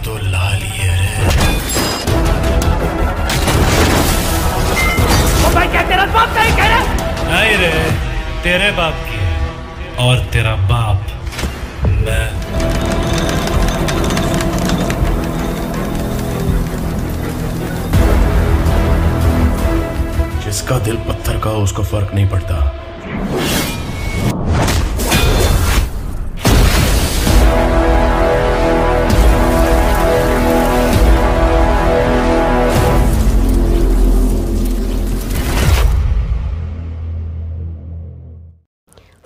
तो लाल ही है रे। ओ भाई क्या तेरा बाप नहीं कह रहा? नहीं रे, तेरे बाप की है और तेरा बाप मैं। जिसका दिल पत्थर का हो उसको फर्क नहीं पड़ता।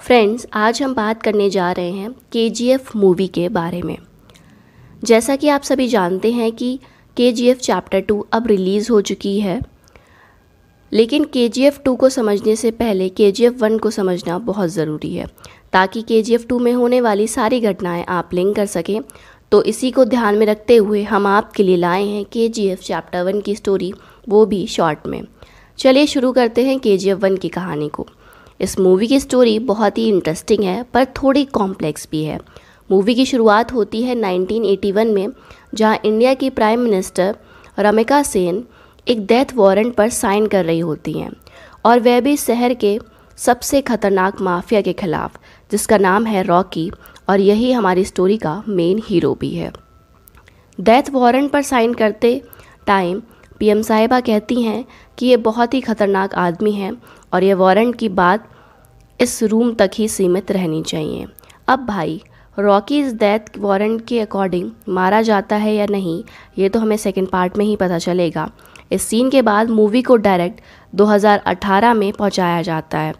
फ्रेंड्स, आज हम बात करने जा रहे हैं KGF मूवी के बारे में। जैसा कि आप सभी जानते हैं कि KGF चैप्टर 2 अब रिलीज़ हो चुकी है, लेकिन KGF 2 को समझने से पहले KGF 1 को समझना बहुत ज़रूरी है ताकि KGF 2 में होने वाली सारी घटनाएं आप लिंक कर सकें। तो इसी को ध्यान में रखते हुए हम आपके लिए लाए हैं KGF चैप्टर 1 की स्टोरी, वो भी शॉर्ट में। चलिए शुरू करते हैं KGF 1 की कहानी को। इस मूवी की स्टोरी बहुत ही इंटरेस्टिंग है पर थोड़ी कॉम्प्लेक्स भी है। मूवी की शुरुआत होती है 1981 में, जहां इंडिया की प्राइम मिनिस्टर रमिका सेन एक डेथ वारंट पर साइन कर रही होती हैं, और वह भी शहर के सबसे खतरनाक माफिया के खिलाफ, जिसका नाम है रॉकी, और यही हमारी स्टोरी का मेन हीरो भी है। डेथ वारंट पर साइन करते टाइम PM साहिबा कहती हैं कि ये बहुत ही खतरनाक आदमी है और ये वारंट की बात इस रूम तक ही सीमित रहनी चाहिए। अब भाई, रॉकी इस डेथ वारंट के अकॉर्डिंग मारा जाता है या नहीं, ये तो हमें सेकंड पार्ट में ही पता चलेगा। इस सीन के बाद मूवी को डायरेक्ट 2018 में पहुंचाया जाता है,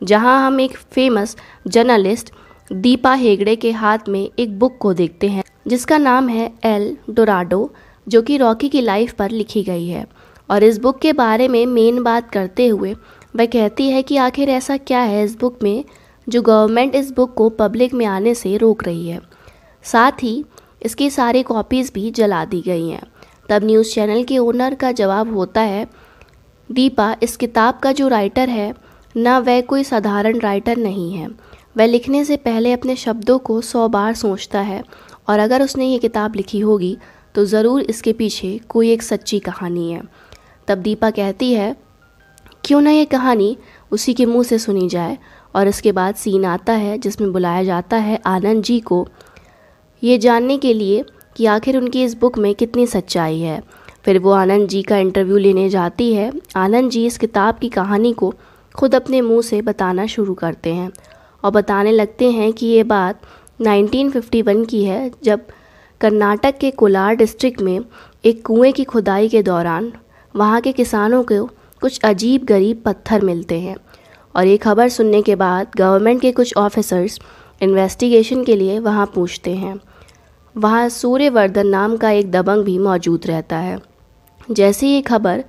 जहां हम एक फेमस जर्नलिस्ट दीपा हेगड़े के हाथ में एक बुक को देखते हैं जिसका नाम है एल डोराडो, जो कि रॉकी की लाइफ पर लिखी गई है। और इस बुक के बारे में मेन बात करते हुए वह कहती है कि आखिर ऐसा क्या है इस बुक में जो गवर्नमेंट इस बुक को पब्लिक में आने से रोक रही है। साथ ही इसकी सारी कॉपीज़ भी जला दी गई हैं। तब न्यूज़ चैनल के ओनर का जवाब होता है, दीपा, इस किताब का जो राइटर है ना, वह कोई साधारण राइटर नहीं है। वह लिखने से पहले अपने शब्दों को 100 बार सोचता है, और अगर उसने ये किताब लिखी होगी तो ज़रूर इसके पीछे कोई एक सच्ची कहानी है। तब दीपा कहती है, क्यों ना ये कहानी उसी के मुंह से सुनी जाए। और इसके बाद सीन आता है जिसमें बुलाया जाता है आनंद जी को, ये जानने के लिए कि आखिर उनकी इस बुक में कितनी सच्चाई है। फिर वो आनंद जी का इंटरव्यू लेने जाती है। आनंद जी इस किताब की कहानी को खुद अपने मुंह से बताना शुरू करते हैं और बताने लगते हैं कि ये बात 1951 की है, जब कर्नाटक के कोलार डिस्ट्रिक्ट में एक कुएं की खुदाई के दौरान वहाँ के किसानों को कुछ अजीब गरीब पत्थर मिलते हैं। और ये खबर सुनने के बाद गवर्नमेंट के कुछ ऑफिसर्स इन्वेस्टिगेशन के लिए वहाँ पूछते हैं। वहाँ सूर्यवर्धन नाम का एक दबंग भी मौजूद रहता है। जैसे ये खबर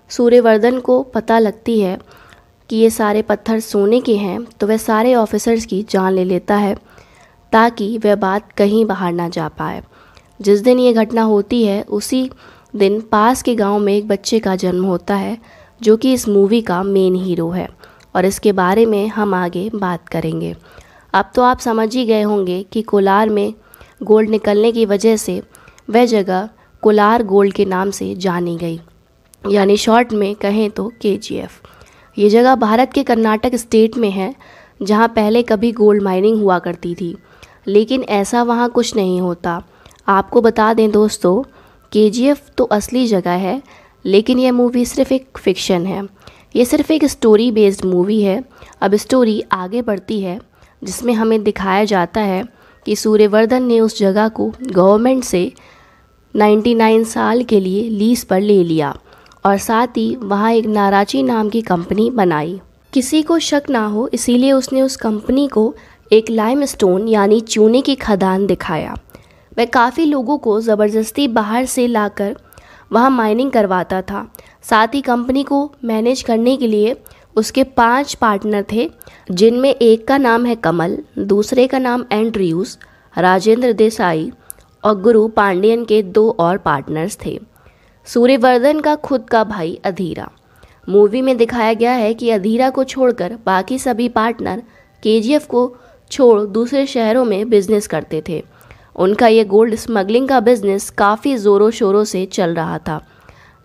सूर्यवर्धन को पता लगती है कि ये सारे पत्थर सोने के हैं, तो वह सारे ऑफिसर्स की जान ले लेता है ताकि वह बात कहीं बाहर ना जा पाए। जिस दिन ये घटना होती है उसी दिन पास के गांव में एक बच्चे का जन्म होता है, जो कि इस मूवी का मेन हीरो है, और इसके बारे में हम आगे बात करेंगे। अब तो आप समझ ही गए होंगे कि कोलार में गोल्ड निकलने की वजह से वह जगह कोलार गोल्ड के नाम से जानी गई, यानी शॉर्ट में कहें तो KGF। ये जगह भारत के कर्नाटक स्टेट में है, जहां पहले कभी गोल्ड माइनिंग हुआ करती थी, लेकिन ऐसा वहां कुछ नहीं होता। आपको बता दें दोस्तों, KGF तो असली जगह है, लेकिन यह मूवी सिर्फ एक फिक्शन है। ये सिर्फ एक स्टोरी बेस्ड मूवी है। अब स्टोरी आगे बढ़ती है, जिसमें हमें दिखाया जाता है कि सूर्यवर्धन ने उस जगह को गवर्नमेंट से 99 साल के लिए लीज पर ले लिया, और साथ ही वहाँ एक नाराची नाम की कंपनी बनाई। किसी को शक ना हो इसीलिए उसने उस कंपनी को एक लाइमस्टोन यानी चूने की खदान दिखाया। वह काफ़ी लोगों को ज़बरदस्ती बाहर से लाकर वहाँ माइनिंग करवाता था। साथ ही कंपनी को मैनेज करने के लिए उसके 5 पार्टनर थे, जिनमें एक का नाम है कमल, दूसरे का नाम एंड्रयूस, राजेंद्र देसाई और गुरु पांडियन के 2 और पार्टनर्स थे। सूर्यवर्धन का खुद का भाई अधीरा। मूवी में दिखाया गया है कि अधीरा को छोड़कर बाकी सभी पार्टनर KGF को छोड़ दूसरे शहरों में बिजनेस करते थे, उनका ये गोल्ड स्मगलिंग का बिजनेस काफ़ी ज़ोरों शोरों से चल रहा था।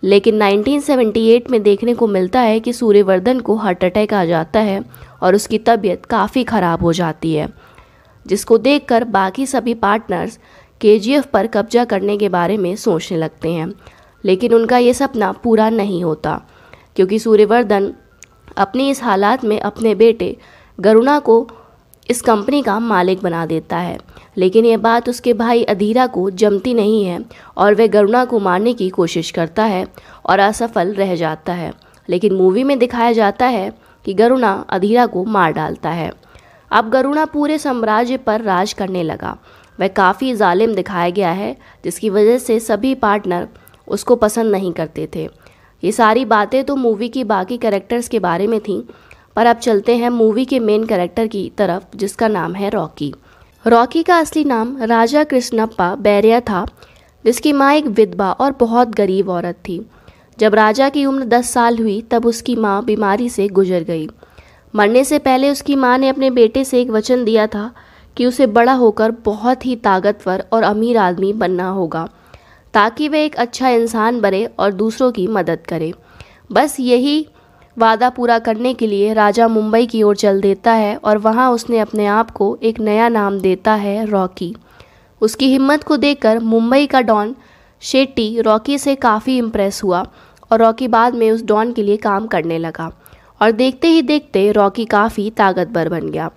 लेकिन 1978 में देखने को मिलता है कि सूर्यवर्धन को हार्ट अटैक आ जाता है और उसकी तबीयत काफ़ी ख़राब हो जाती है, जिसको देखकर बाकी सभी पार्टनर्स केजीएफ पर कब्जा करने के बारे में सोचने लगते हैं। लेकिन उनका ये सपना पूरा नहीं होता, क्योंकि सूर्यवर्धन अपनी इस हालात में अपने बेटे गरुणा को इस कंपनी का मालिक बना देता है। लेकिन ये बात उसके भाई अधीरा को जमती नहीं है और वह गरुणा को मारने की कोशिश करता है और असफल रह जाता है। लेकिन मूवी में दिखाया जाता है कि गरुणा अधीरा को मार डालता है। अब गरुणा पूरे साम्राज्य पर राज करने लगा। वह काफ़ी जालिम दिखाया गया है, जिसकी वजह से सभी पार्टनर उसको पसंद नहीं करते थे। ये सारी बातें तो मूवी की बाकी कैरेक्टर्स के बारे में थीं, पर अब चलते हैं मूवी के मेन कैरेक्टर की तरफ, जिसका नाम है रॉकी। रॉकी का असली नाम राजा कृष्णप्पा बैरिया था, जिसकी माँ एक विधवा और बहुत गरीब औरत थी। जब राजा की उम्र 10 साल हुई तब उसकी माँ बीमारी से गुजर गई। मरने से पहले उसकी माँ ने अपने बेटे से एक वचन दिया था कि उसे बड़ा होकर बहुत ही ताकतवर और अमीर आदमी बनना होगा, ताकि वह एक अच्छा इंसान बने और दूसरों की मदद करे। बस यही वादा पूरा करने के लिए राजा मुंबई की ओर चल देता है और वहाँ उसने अपने आप को एक नया नाम देता है, रॉकी। उसकी हिम्मत को देखकर मुंबई का डॉन शेट्टी रॉकी से काफ़ी इम्प्रेस हुआ और रॉकी बाद में उस डॉन के लिए काम करने लगा और देखते ही देखते रॉकी काफ़ी ताकतवर बन गया।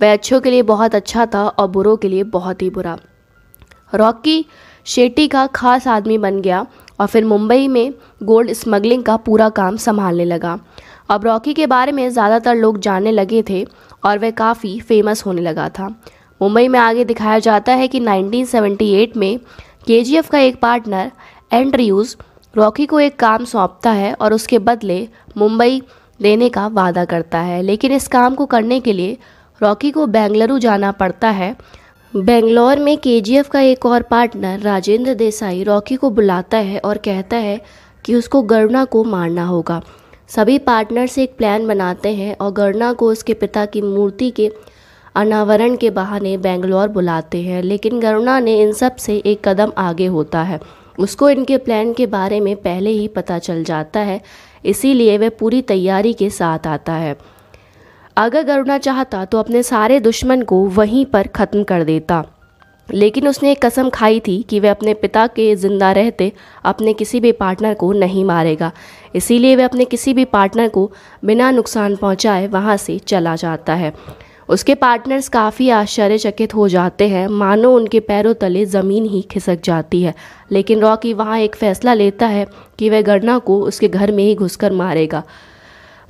वह अच्छों के लिए बहुत अच्छा था और बुरों के लिए बहुत ही बुरा। रॉकी शेट्टी का खास आदमी बन गया और फिर मुंबई में गोल्ड स्मगलिंग का पूरा काम संभालने लगा। अब रॉकी के बारे में ज़्यादातर लोग जानने लगे थे और वह काफ़ी फेमस होने लगा था। मुंबई में आगे दिखाया जाता है कि 1978 में केजीएफ का एक पार्टनर एंड्रयूज़ रॉकी को एक काम सौंपता है और उसके बदले मुंबई देने का वादा करता है। लेकिन इस काम को करने के लिए रॉकी को बेंगलुरु जाना पड़ता है। बेंगलोर में केजीएफ का एक और पार्टनर राजेंद्र देसाई रॉकी को बुलाता है और कहता है कि उसको गरुणा को मारना होगा। सभी पार्टनर्स एक प्लान बनाते हैं और गरुणा को उसके पिता की मूर्ति के अनावरण के बहाने बेंगलोर बुलाते हैं। लेकिन गरुणा ने इन सब से एक कदम आगे होता है। उसको इनके प्लान के बारे में पहले ही पता चल जाता है, इसीलिए वह पूरी तैयारी के साथ आता है। अगर गरुणा चाहता तो अपने सारे दुश्मन को वहीं पर ख़त्म कर देता, लेकिन उसने एक कसम खाई थी कि वह अपने पिता के ज़िंदा रहते अपने किसी भी पार्टनर को नहीं मारेगा। इसीलिए वह अपने किसी भी पार्टनर को बिना नुकसान पहुंचाए वहां से चला जाता है। उसके पार्टनर्स काफ़ी आश्चर्यचकित हो जाते हैं, मानो उनके पैरों तले ज़मीन ही खिसक जाती है। लेकिन रॉकी वहां एक फ़ैसला लेता है कि वह गरुणा को उसके घर में ही घुसकर मारेगा।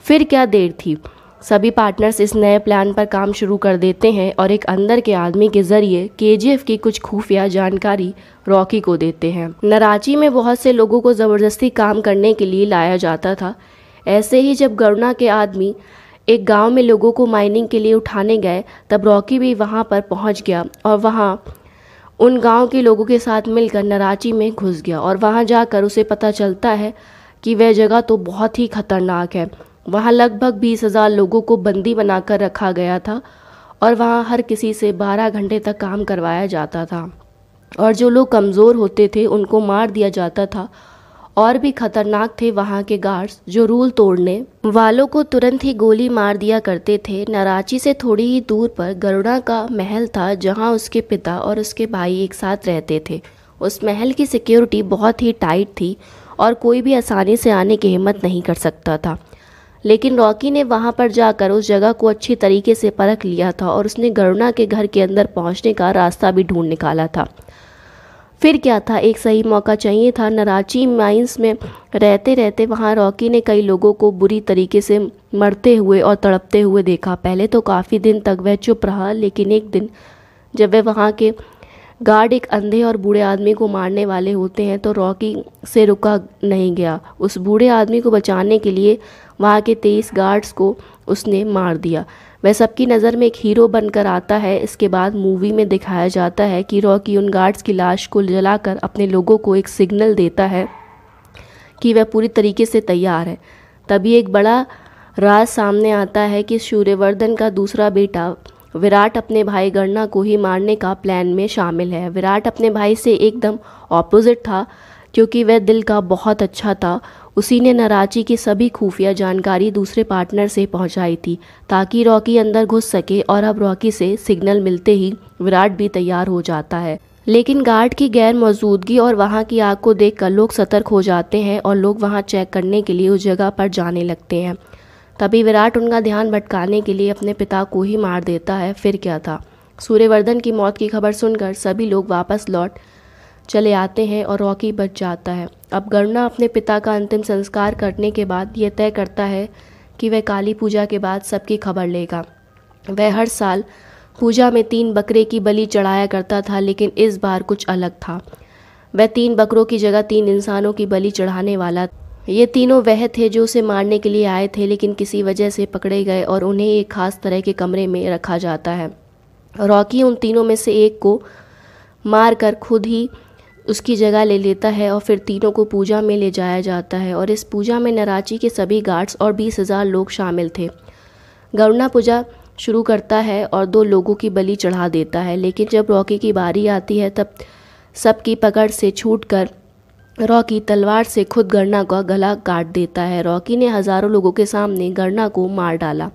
फिर क्या देर थी, सभी पार्टनर्स इस नए प्लान पर काम शुरू कर देते हैं और एक अंदर के आदमी के ज़रिए केजीएफ की कुछ खुफिया जानकारी रॉकी को देते हैं। नराची में बहुत से लोगों को ज़बरदस्ती काम करने के लिए लाया जाता था। ऐसे ही जब गरुणा के आदमी एक गांव में लोगों को माइनिंग के लिए उठाने गए, तब रॉकी भी वहां पर पहुंच गया और वहां उन गांव के लोगों के साथ मिलकर नराची में घुस गया। और वहां जाकर उसे पता चलता है कि वह जगह तो बहुत ही खतरनाक है। वहाँ लगभग 20,000 लोगों को बंदी बनाकर रखा गया था और वहाँ हर किसी से 12 घंटे तक काम करवाया जाता था और जो लोग कमज़ोर होते थे उनको मार दिया जाता था। और भी खतरनाक थे वहाँ के गार्ड्स, जो रूल तोड़ने वालों को तुरंत ही गोली मार दिया करते थे। नराची से थोड़ी ही दूर पर गरुणा का महल था, जहाँ उसके पिता और उसके भाई एक साथ रहते थे। उस महल की सिक्योरिटी बहुत ही टाइट थी और कोई भी आसानी से आने की हिम्मत नहीं कर सकता था। लेकिन रॉकी ने वहां पर जाकर उस जगह को अच्छी तरीके से परख लिया था और उसने गरुणा के घर के अंदर पहुंचने का रास्ता भी ढूंढ निकाला था। फिर क्या था, एक सही मौका चाहिए था। नराची माइंस में रहते रहते वहां रॉकी ने कई लोगों को बुरी तरीके से मरते हुए और तड़पते हुए देखा। पहले तो काफ़ी दिन तक वह चुप रहा, लेकिन एक दिन जब वह वहाँ के गार्ड एक अंधे और बूढ़े आदमी को मारने वाले होते हैं तो रॉकी से रुका नहीं गया। उस बूढ़े आदमी को बचाने के लिए वहाँ के 23 गार्ड्स को उसने मार दिया। वह सबकी नज़र में एक हीरो बनकर आता है। इसके बाद मूवी में दिखाया जाता है कि रॉकी उन गार्ड्स की लाश को जलाकर अपने लोगों को एक सिग्नल देता है कि वह पूरी तरीके से तैयार है। तभी एक बड़ा राज सामने आता है कि सूर्यवर्धन का दूसरा बेटा विराट अपने भाई गणना को ही मारने का प्लान में शामिल है। विराट अपने भाई से एकदम ऑपोजिट था क्योंकि वह दिल का बहुत अच्छा था। उसी ने नाराजी की सभी खुफिया जानकारी दूसरे पार्टनर से पहुंचाई थी ताकि रॉकी अंदर घुस सके और अब रॉकी से सिग्नल मिलते ही विराट भी तैयार हो जाता है। लेकिन गार्ड की गैर मौजूदगी और वहां की आग को देखकर लोग सतर्क हो जाते हैं और लोग वहां चेक करने के लिए उस जगह पर जाने लगते हैं। तभी विराट उनका ध्यान भटकाने के लिए अपने पिता को ही मार देता है। फिर क्या था, सूर्यवर्धन की मौत की खबर सुनकर सभी लोग वापस लौट चले आते हैं और रॉकी बच जाता है। अब गणना अपने पिता का अंतिम संस्कार करने के बाद ये तय करता है कि वह काली पूजा के बाद सबकी खबर लेगा। वह हर साल पूजा में 3 बकरे की बलि चढ़ाया करता था, लेकिन इस बार कुछ अलग था। वह 3 बकरों की जगह 3 इंसानों की बलि चढ़ाने वाला। ये तीनों वह थे जो उसे मारने के लिए आए थे, लेकिन किसी वजह से पकड़े गए और उन्हें एक खास तरह के कमरे में रखा जाता है। रॉकी उन तीनों में से एक को मारकर खुद ही उसकी जगह ले लेता है और फिर तीनों को पूजा में ले जाया जाता है और इस पूजा में नाराजी के सभी गार्ड्स और 20,000 लोग शामिल थे। गणना पूजा शुरू करता है और 2 लोगों की बलि चढ़ा देता है, लेकिन जब रॉकी की बारी आती है तब सबकी पकड़ से छूटकर रॉकी तलवार से खुद गणना का गला काट देता है। रॉकी ने हज़ारों लोगों के सामने गणना को मार डाला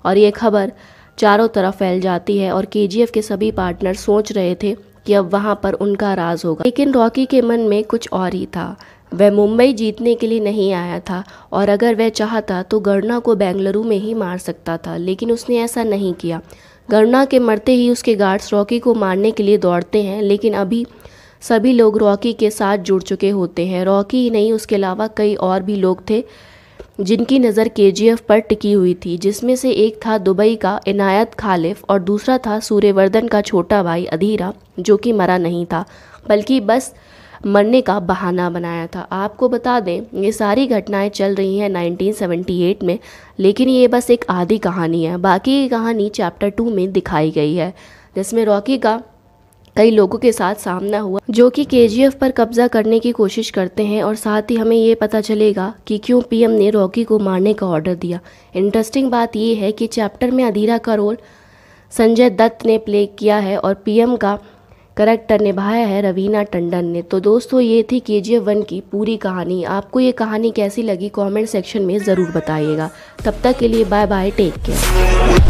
और ये खबर चारों तरफ फैल जाती है और केजीएफ के सभी पार्टनर सोच रहे थे कि अब वहां पर उनका राज होगा। लेकिन रॉकी के मन में कुछ और ही था। वह मुंबई जीतने के लिए नहीं आया था और अगर वह चाहता तो गणना को बेंगलुरु में ही मार सकता था, लेकिन उसने ऐसा नहीं किया। गणना के मरते ही उसके गार्ड्स रॉकी को मारने के लिए दौड़ते हैं, लेकिन अभी सभी लोग रॉकी के साथ जुड़ चुके होते हैं। रॉकी ही नहीं, उसके अलावा कई और भी लोग थे जिनकी नज़र केजीएफ पर टिकी हुई थी, जिसमें से एक था दुबई का इनायत खालिफ और दूसरा था सूर्यवर्धन का छोटा भाई अधीरा, जो कि मरा नहीं था बल्कि बस मरने का बहाना बनाया था। आपको बता दें, ये सारी घटनाएं चल रही हैं 1978 में, लेकिन ये बस एक आधी कहानी है। बाकी की कहानी चैप्टर 2 में दिखाई गई है, जिसमें रॉकी का कई लोगों के साथ सामना हुआ जो कि केजीएफ पर कब्जा करने की कोशिश करते हैं और साथ ही हमें ये पता चलेगा कि क्यों पीएम ने रॉकी को मारने का ऑर्डर दिया। इंटरेस्टिंग बात ये है कि चैप्टर में अधीरा का रोल संजय दत्त ने प्ले किया है और पीएम का कैरेक्टर निभाया है रवीना टंडन ने। तो दोस्तों, ये थी KGF 1 की पूरी कहानी। आपको ये कहानी कैसी लगी कमेंट सेक्शन में ज़रूर बताइएगा। तब तक के लिए बाय बाय, टेक केयर।